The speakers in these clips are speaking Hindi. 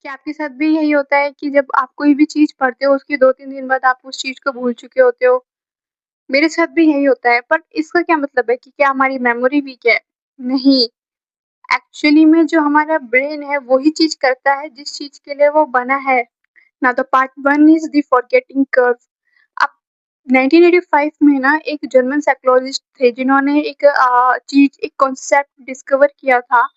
क्या आपके साथ भी यही होता है कि जब आप कोई भी चीज़ पढ़ते हो उसके 2-3 दिन बाद आप उस चीज़ को भूल चुके होते हो? मेरे साथ भी यही होता है, पर इसका क्या मतलब है कि क्या हमारी मेमोरी वीक है? नहीं, एक्चुअली में जो हमारा ब्रेन है वही चीज़ करता है जिस चीज़ के लिए वो बना है। Now the part 1 is the forgetting curve. अब 1985 में ना एक जर्मन साइकोलॉजिस्ट थे जिन्होंने एक कॉन्सेप्ट डिस्कवर किया था,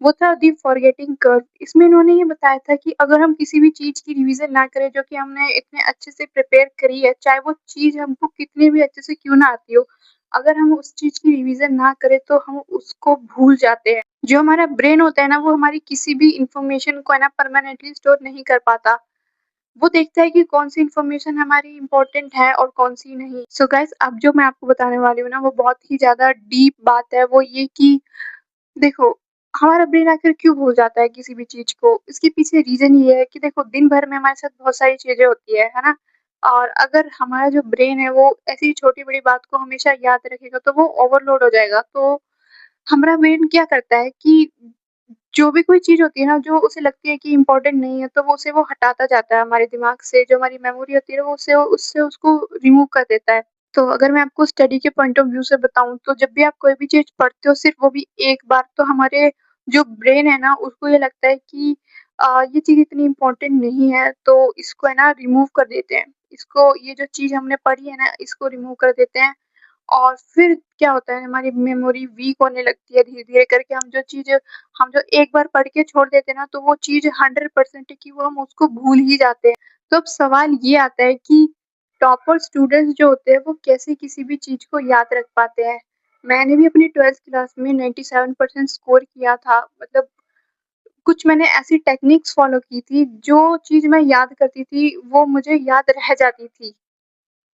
वो था द फॉरगेटिंग कर्व। इसमें इन्होंने ये बताया था कि अगर हम किसी भी चीज़ की रिवीजन ना करें जो कि हमने इतने अच्छे से प्रिपेयर करी है, चाहे वो चीज़ हमको कितनी भी अच्छे से क्यों ना आती हो, अगर हम उस चीज़ की रिवीजन ना करें तो हम उसको भूल जाते हैं। जो हमारा ब्रेन होता है ना, वो हमारी किसी भी इन्फॉर्मेशन को है ना परमानेंटली स्टोर नहीं कर पाता। वो देखता है कि कौन-सी इन्फॉर्मेशन हमारी इम्पोर्टेंट है और कौन-सी नहीं। सो गाइज़, अब जो मैं आपको बताने वाली हूँ ना, वो बहुत ही ज़्यादा डीप बात है। वो ये कि देखो, हमारा ब्रेन आखिर क्यों भूल जाता है किसी भी चीज़ को? इसके पीछे रीज़न ये है कि देखो, दिन भर में हमारे साथ बहुत सारी चीज़ें होती है ना? और अगर हमारा जो ब्रेन है वो ऐसी छोटी-बड़ी बात को हमेशा याद रखेगा तो वो ओवरलोड हो जाएगा। तो हमारा ब्रेन क्या करता है कि जो भी कोई चीज़ होती है ना, जो उसे लगती है कि इम्पोर्टेंट नहीं है, तो वो हटाता जाता है हमारे दिमाग से। जो हमारी मेमोरी होती है, वो उससे उससे उसको रिमूव कर देता है। तो अगर मैं आपको स्टडी के पॉइंट ऑफ व्यू से बताऊँ, तो जब भी आप कोई भी चीज़ पढ़ते हो, सिर्फ़ वो भी एक बार, तो हमारे जो ब्रेन है ना, उसको ये लगता है कि ये चीज़ इतनी इम्पोर्टेंट नहीं है, तो इसको है ना रिमूव कर देते हैं। इसको, ये जो चीज़ हमने पढ़ी है ना, इसको रिमूव कर देते हैं। और फिर क्या होता है, हमारी मेमोरी वीक होने लगती है धीरे-धीरे करके। हम जो एक बार पढ़ के छोड़ देते हैं ना, तो वो चीज़ 100% है कि वो हम उसको भूल ही जाते हैं। तो अब सवाल ये आता है कि टॉपर स्टूडेंट्स जो होते हैं, वो कैसे किसी भी चीज़ को याद रख पाते हैं? मैंने भी अपनी 12th क्लास में 97% स्कोर किया था। मतलब कुछ मैंने ऐसी टेक्निक्स फ़ॉलो की थी, जो चीज़ मैं याद करती थी, वो मुझे याद रह जाती थी।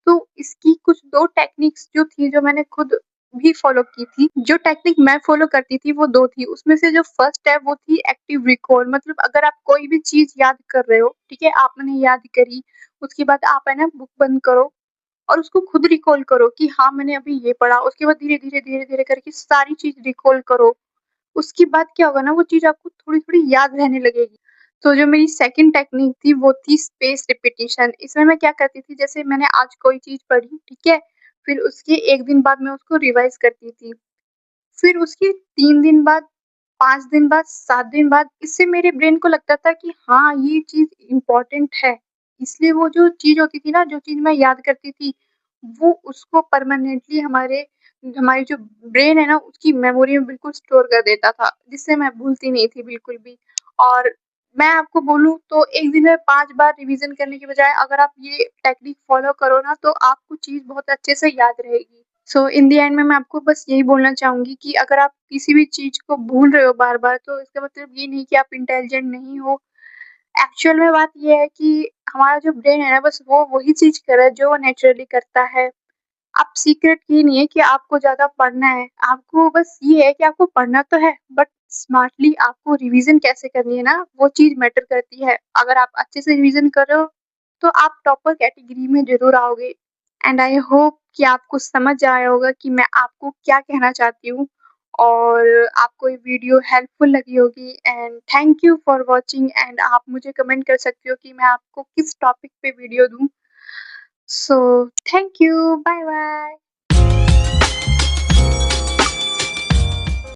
तो इसकी कुछ 2 टेक्निक्स जो थी, जो मैंने खुद भी फ़ॉलो की थी। जो टेक्निक मैं फ़ॉलो करती थी वो 2 थी। उसमें से जो फर्स्ट है वो थी एक्टिव रिकॉल। मतलब अगर आप कोई भी चीज़ याद कर रहे हो, ठीक है? आपने याद करी, उसके बाद आप है ना बुक बंद करो और उसको खुद रिकॉल करो कि हाँ, मैंने अभी ये पढ़ा। उसके बाद धीरे-धीरे, धीरे-धीरे करके सारी चीज़ रिकॉल करो। उसके बाद क्या होगा ना, वो चीज़ आपको थोड़ी-थोड़ी याद रहने लगेगी। तो जो मेरी सेकंड टेक्निक थी वो थी स्पेस रिपिटिशन। इसमें मैं क्या करती थी, जैसे मैंने आज कोई चीज़ पढ़ी, ठीक है? फिर उसके 1 दिन बाद मैं उसको रिवाइज़ करती थी। फिर उसके 3 दिन बाद, 5 दिन बाद, 7 दिन बाद, इससे मेरे ब्रेन को लगता था कि हाँ, ये चीज़ इम्पोर्टेंट है। इसलिए वो जो चीज़ होती थी ना, जो चीज़ मैं याद करती थी, वो उसको परमानेंटली हमारी जो ब्रेन है ना, उसकी मेमोरी में बिल्कुल स्टोर कर देता था, जिससे मैं भूलती नहीं थी बिल्कुल भी। और मैं आपको बोलूँ तो 1 दिन में 5 बार रिवीज़न करने की बजाय अगर आप ये टेक्निक फ़ॉलो करो ना, तो आपको चीज़ बहुत अच्छे से याद रहेगी। सो इन द एंड में मैं आपको बस यही बोलना चाहूँगी कि अगर आप किसी भी चीज़ को भूल रहे हो बार-बार, तो इसका मतलब ये नहीं कि आप इंटेलिजेंट नहीं हो। एक्चुअल में बात ये है कि हमारा जो ब्रेन है ना, बस वो वही चीज़ कर रहा है जो वो नेचुरली करता है। अब सीक्रेट ये नहीं है कि आपको ज़्यादा पढ़ना है, आपको बस ये है कि आपको पढ़ना तो है, बट स्मार्टली आपको रिवीज़न कैसे करनी है ना, वो चीज़ मैटर करती है। अगर आप अच्छे से रिवीज़न कर रहे हो, तो आप टॉपर कैटेगरी में ज़रूर आओगे। एंड आई होप कि आपको समझ आया होगा कि मैं आपको क्या कहना चाहती हूँ, और आपको ये वीडियो हेल्पफुल लगी होगी। And thank you for watching. And आप मुझे कमेंट कर सकते हो कि मैं आपको किस टॉपिक पे वीडियो दूँ। So thank you, bye bye.